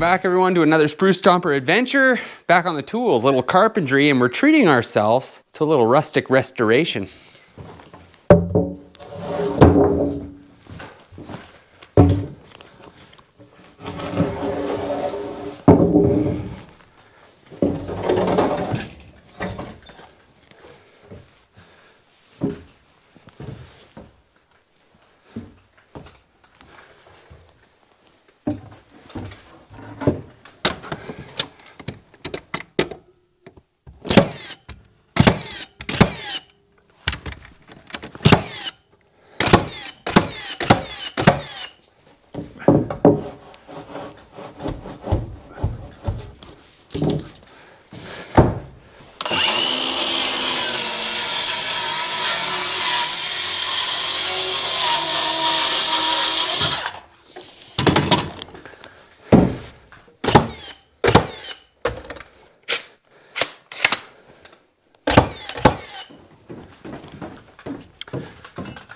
Welcome back everyone to another Spruce Stomper adventure. Back on the tools, little carpentry, and we're treating ourselves to a little rustic restoration.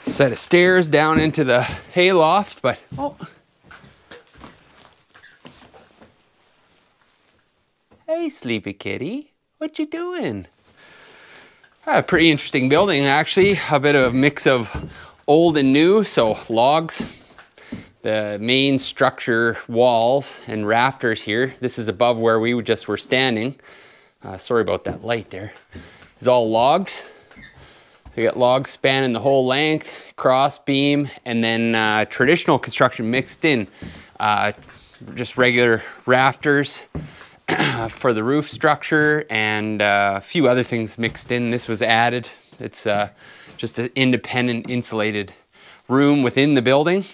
Set of stairs down into the hayloft, but oh. Hey, sleepy kitty, what you doing? A pretty interesting building, actually. A bit of a mix of old and new, so logs. The main structure walls and rafters here. This is above where we just were standing. Sorry about that light there. It's all logs. So you got logs spanning the whole length, cross beam, and then traditional construction mixed in. Just regular rafters for the roof structure, and a few other things mixed in. This was added. It's just an independent insulated room within the building.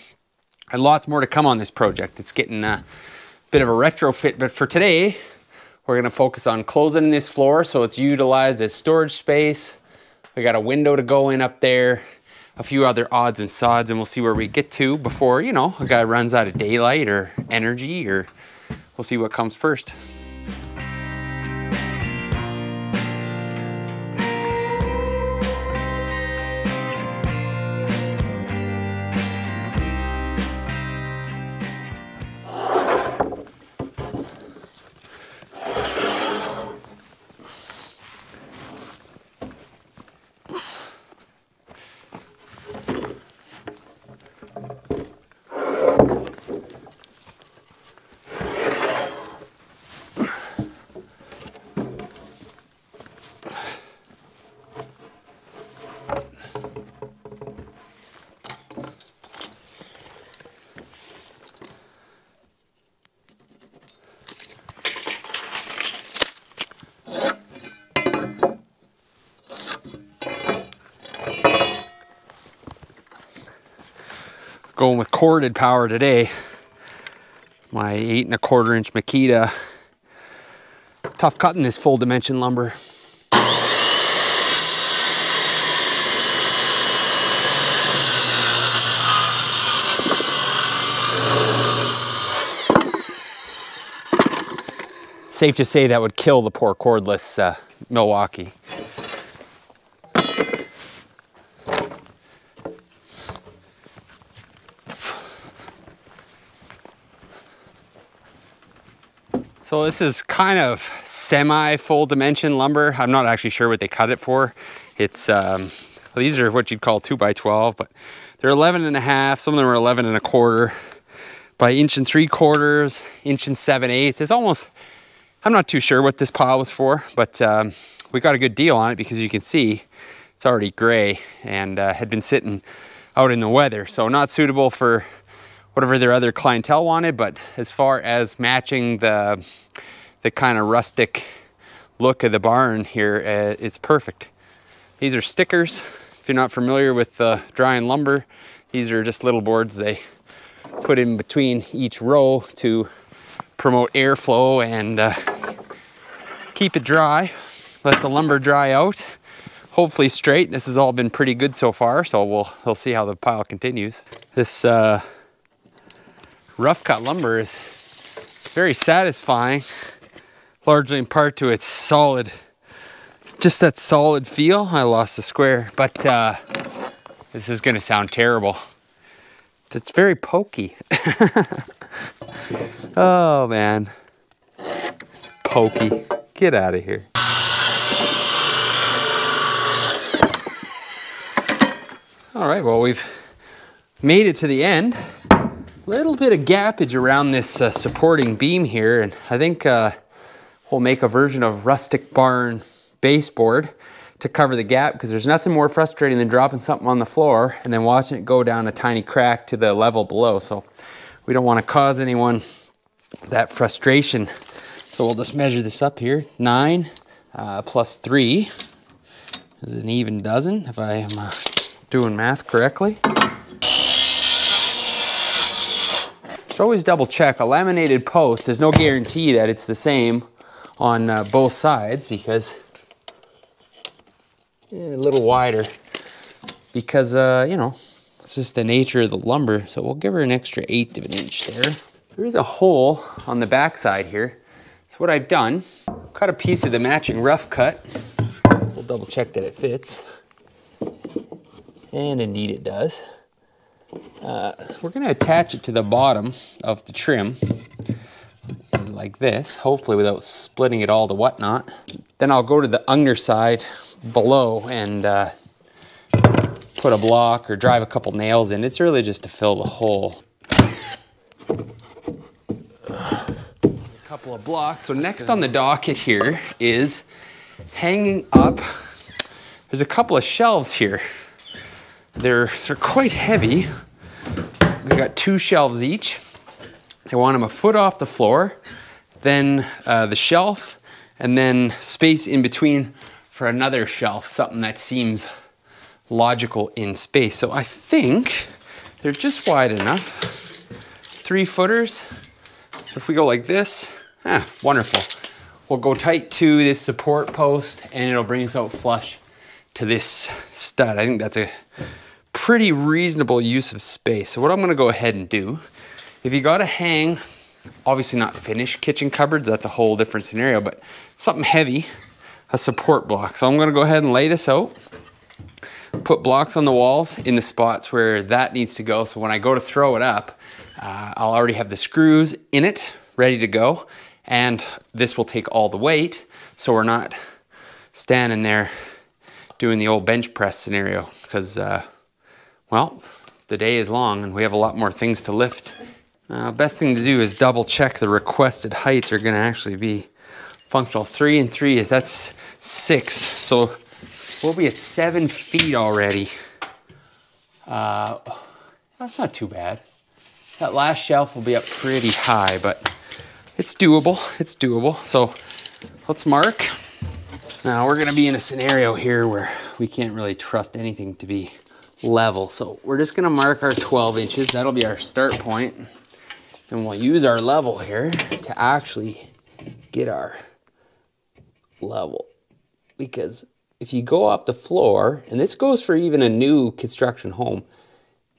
And lots more to come on this project. It's getting a bit of a retrofit, but for today, we're gonna focus on closing this floor so it's utilized as storage space. We got a window to go in up there, a few other odds and sods, and we'll see where we get to before, you know, a guy runs out of daylight or energy, or we'll see what comes first. Going with corded power today. My 8 1/4 inch Makita. Tough cutting this full dimension lumber. Safe to say that would kill the poor cordless Milwaukee. So this is kind of semi full dimension lumber. I'm not actually sure what they cut it for. It's, these are what you'd call 2x12, but they're 11.5. Some of them are 11 1/4 by 1 3/4, 1 7/8. It's almost, I'm not too sure what this pile was for, but we got a good deal on it because you can see it's already gray and had been sitting out in the weather. So not suitable for whatever their other clientele wanted, but as far as matching the kind of rustic look of the barn here, it's perfect. These are stickers. If you're not familiar with drying lumber, these are just little boards they put in between each row to promote airflow and keep it dry, let the lumber dry out. Hopefully straight. This has all been pretty good so far, so we'll see how the pile continues. This rough cut lumber is very satisfying, largely in part to its solid, just that solid feel. I lost the square, but this is gonna sound terrible. It's very pokey. Oh man. Pokey, get out of here. All right, well, we've made it to the end. Little bit of gappage around this supporting beam here, and I think we'll make a version of rustic barn baseboard to cover the gap, because there's nothing more frustrating than dropping something on the floor and then watching it go down a tiny crack to the level below. So we don't want to cause anyone that frustration. So we'll just measure this up here. 9 plus 3 is an even dozen, if I am doing math correctly. So always double check. A laminated post, there's no guarantee that it's the same on both sides, because a little wider, because you know, it's just the nature of the lumber. So we'll give her an extra 1/8 of an inch there. There is a hole on the back side here. So what I've done, I've cut a piece of the matching rough cut. We'll double check that it fits. And indeed it does. We're going to attach it to the bottom of the trim like this, hopefully without splitting it all to whatnot. Then I'll go to the underside below and put a block or drive a couple nails in. It's really just to fill the hole. A couple of blocks. So next on the docket here is hanging up. There's a couple of shelves here. They're quite heavy. We got 2 shelves each. I want them a foot off the floor, then the shelf, and then space in between for another shelf, something that seems logical in space. So I think they're just wide enough. 3 footers. If we go like this, wonderful. We'll go tight to this support post and it'll bring us out flush to this stud. I think that's a pretty reasonable use of space. So what I'm gonna go ahead and do, if you gotta hang, obviously not finished kitchen cupboards, that's a whole different scenario, but something heavy, a support block. So I'm gonna go ahead and lay this out, put blocks on the walls in the spots where that needs to go. So when I go to throw it up, I'll already have the screws in it, ready to go. And this will take all the weight, so we're not standing there doing the old bench press scenario, because well, the day is long and we have a lot more things to lift. Best thing to do is double check the requested heights are gonna actually be functional. 3 and 3, that's 6. So we'll be at 7 feet already. That's not too bad. That last shelf will be up pretty high, but it's doable, it's doable. So let's mark. Now we're gonna be in a scenario here where we can't really trust anything to be level. So we're just gonna mark our 12 inches. That'll be our start point. And we'll use our level here to actually get our level. Because if you go off the floor, and this goes for even a new construction home,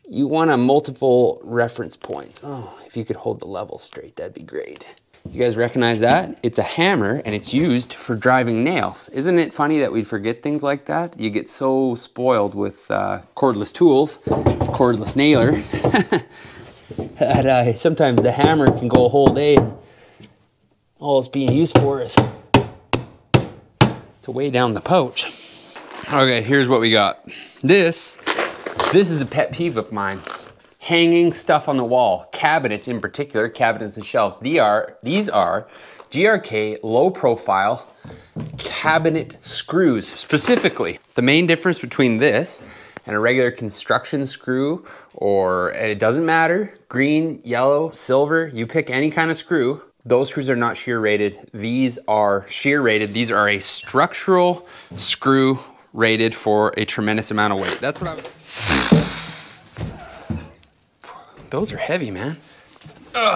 you want a multiple reference points. Oh, if you could hold the level straight, that'd be great. You guys recognize that? It's a hammer and it's used for driving nails. Isn't it funny that we forget things like that? You get so spoiled with cordless tools, cordless nailer, that sometimes the hammer can go a whole day and all it's being used for is to weigh down the pouch. Okay, here's what we got. This is a pet peeve of mine. Hanging stuff on the wall, cabinets in particular, cabinets and shelves. These are GRK low profile cabinet screws specifically. The main difference between this and a regular construction screw, or it doesn't matter, green, yellow, silver, you pick any kind of screw, those screws are not shear rated. These are shear rated. These are a structural screw rated for a tremendous amount of weight. That's what I'm... Those are heavy, man.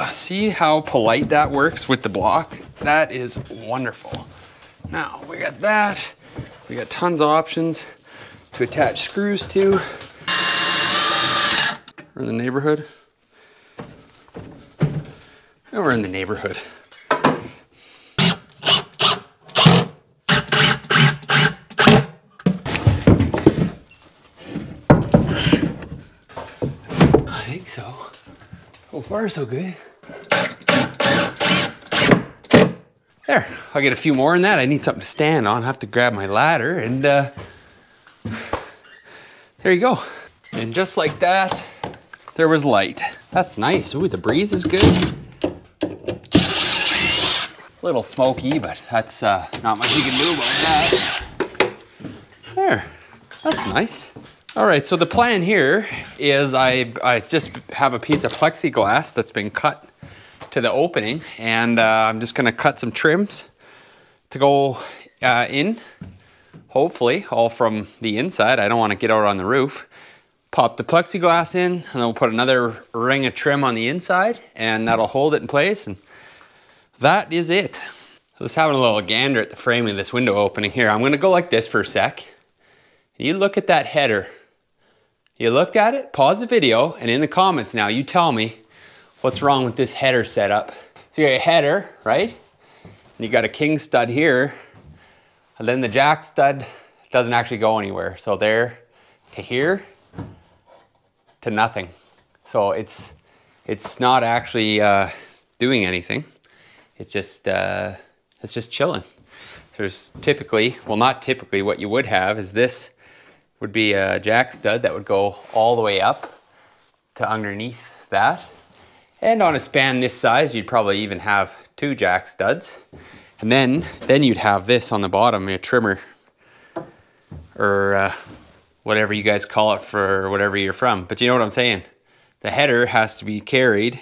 See how polite that works with the block? That is wonderful. Now, we got that. We got tons of options to attach screws to. We're in the neighborhood. And we're in the neighborhood. I think so. So far, so good. There, I'll get a few more in that. I need something to stand on. I have to grab my ladder and there you go. And just like that, there was light. That's nice. Ooh, the breeze is good. A little smoky, but that's not much you can do about that. There, that's nice. All right, so the plan here is I just have a piece of plexiglass that's been cut to the opening, and I'm just gonna cut some trims to go in, hopefully, all from the inside. I don't wanna get out on the roof. Pop the plexiglass in, and then we'll put another ring of trim on the inside, and that'll hold it in place, and that is it. Just having a little gander at the frame of this window opening here. I'm gonna go like this for a sec. You look at that header. You looked at it, pause the video, and in the comments now, you tell me what's wrong with this header setup. So you got a header, right? And you got a king stud here, and then the jack stud doesn't actually go anywhere. So there to here to nothing. So it's not actually doing anything. It's just chilling. There's typically, well, not typically, what you would have is this would be a jack stud that would go all the way up to underneath that. And on a span this size, you'd probably even have 2 jack studs. And then you'd have this on the bottom, a trimmer, or whatever you guys call it for whatever you're from. But you know what I'm saying? The header has to be carried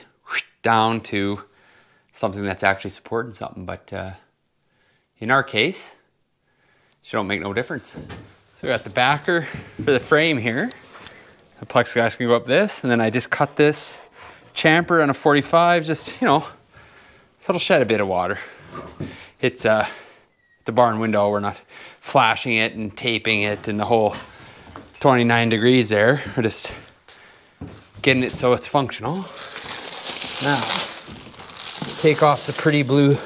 down to something that's actually supporting something. But in our case, it don't make no difference. So we got the backer for the frame here. The plexiglass can go up this, and then I just cut this chamfer on a 45, just, you know, so it'll shed a bit of water. It's the barn window, we're not flashing it and taping it and the whole 29 degrees there. We're just getting it so it's functional. Now, take off the pretty blue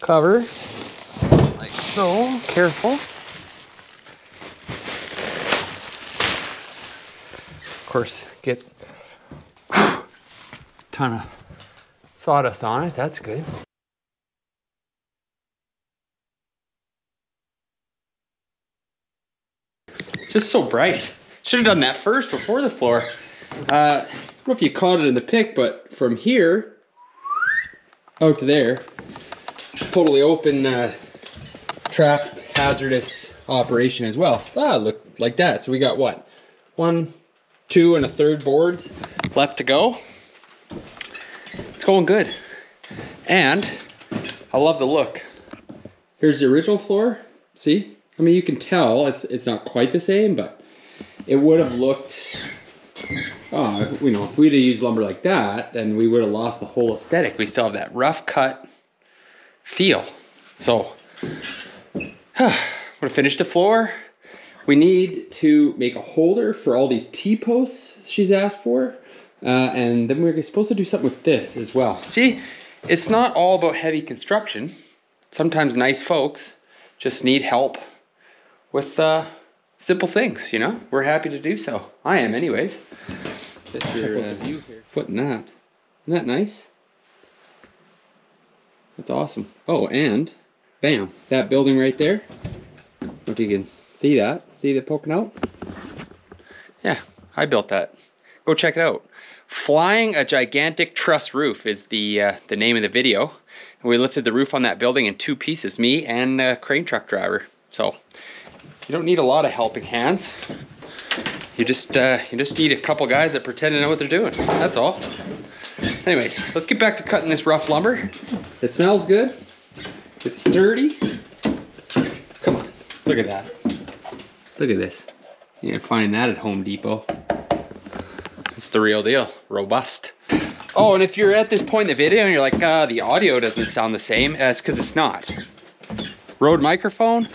cover, like so, careful. Of course, get a ton of sawdust on it, that's good. Just so bright. Should have done that first before the floor. I don't know if you caught it in the pic, but from here out to there, totally open trap hazardous operation as well. Ah, look like that. So we got what? 1, 2 1/3 boards left to go. It's going good. And I love the look. Here's the original floor. See? I mean, you can tell it's not quite the same, but it would have looked, you know, if we'd have used lumber like that, then we would have lost the whole aesthetic. We still have that rough cut feel. So, we're gonna finish the floor. We need to make a holder for all these T-posts she's asked for. And then we're supposed to do something with this as well. See, it's not all about heavy construction. Sometimes nice folks just need help with simple things, you know? We're happy to do so. I am anyways. Get your foot in that. Isn't that nice? That's awesome. Oh, and bam, that building right there. I don't know if you can see that. See that poking out? Yeah, I built that. Go check it out. Flying a Gigantic Truss Roof is the name of the video. And we lifted the roof on that building in 2 pieces, me and a crane truck driver. So you don't need a lot of helping hands. You just need a couple guys that pretend to know what they're doing. That's all. Anyways, let's get back to cutting this rough lumber. It smells good. It's sturdy. Come on, look at that. Look at this. You ain't finding that at Home Depot. It's the real deal. Robust. Oh, and if you're at this point in the video and you're like, the audio doesn't sound the same, it's because it's not. Rode microphone.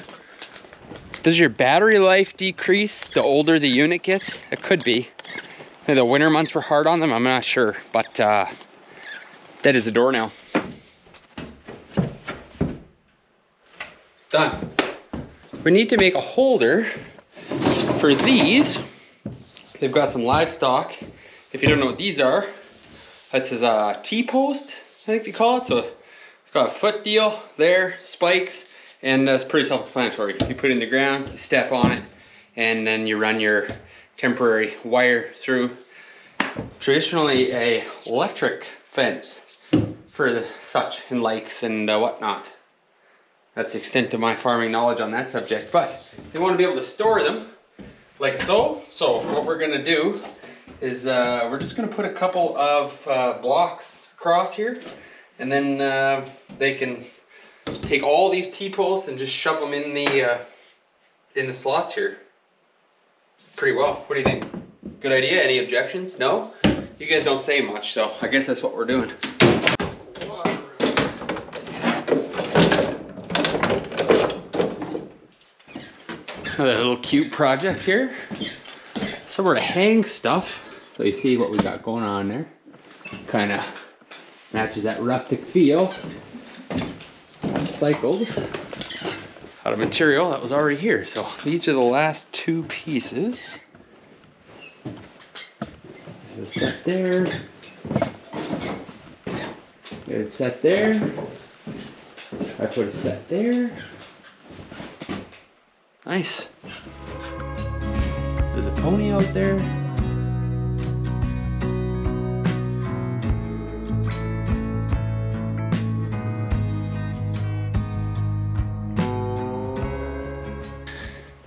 Does your battery life decrease the older the unit gets? It could be. The winter months were hard on them, I'm not sure, but that is the door now. Done. We need to make a holder for these. They've got some livestock. If you don't know what these are, that says a T-post, I think they call it. So it's got a foot deal there, spikes, and it's pretty self-explanatory. You put it in the ground, you step on it, and then you run your temporary wire through. Traditionally a electric fence for such and likes and whatnot. That's the extent of my farming knowledge on that subject, but they want to be able to store them like so. So what we're gonna do is we're just gonna put a couple of blocks across here, and then they can take all these T-posts and just shove them in the slots here. Pretty well. What do you think? Good idea? Any objections? No? You guys don't say much, so I guess that's what we're doing. Another little cute project here. Somewhere to hang stuff. So you see what we got going on there. Kind of matches that rustic feel. Recycled out of material that was already here. So these are the last two pieces. Get it set there. Get it set there. I put a set there. Nice. There's a pony out there.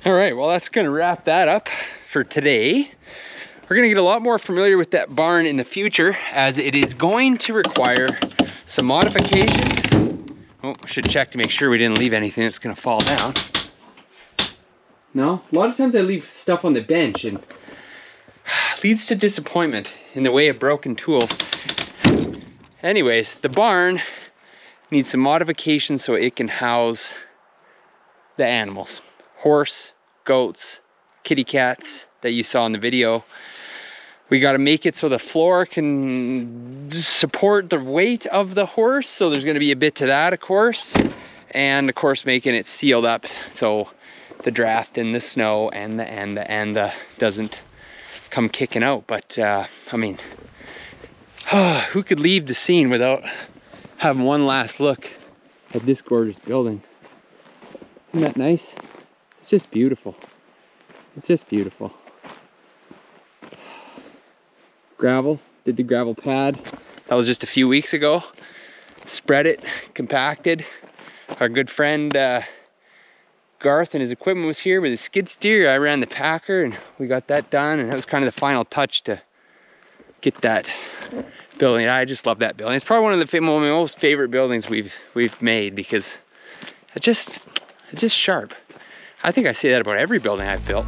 All right, well, that's gonna wrap that up for today. We're gonna get a lot more familiar with that barn in the future, as it is going to require some modification. Oh, I should check to make sure we didn't leave anything that's gonna fall down. No, a lot of times I leave stuff on the bench and it leads to disappointment in the way of broken tools. Anyways, the barn needs some modification so it can house the animals. Horse, goats, kitty cats that you saw in the video. We got to make it so the floor can support the weight of the horse. So there's going to be a bit to that, of course. And of course, making it sealed up so the draft and the snow and the doesn't come kicking out. But I mean, who could leave the scene without having one last look at this gorgeous building? Isn't that nice? It's just beautiful. It's just beautiful. Gravel, did the gravel pad. That was just a few weeks ago. Spread it, compacted. Our good friend Garth and his equipment was here with his skid steer. I ran the packer and we got that done, and that was kind of the final touch to get that building. I just love that building. It's probably one of the my most favorite buildings we've made, because it's just sharp. I think I say that about every building I've built.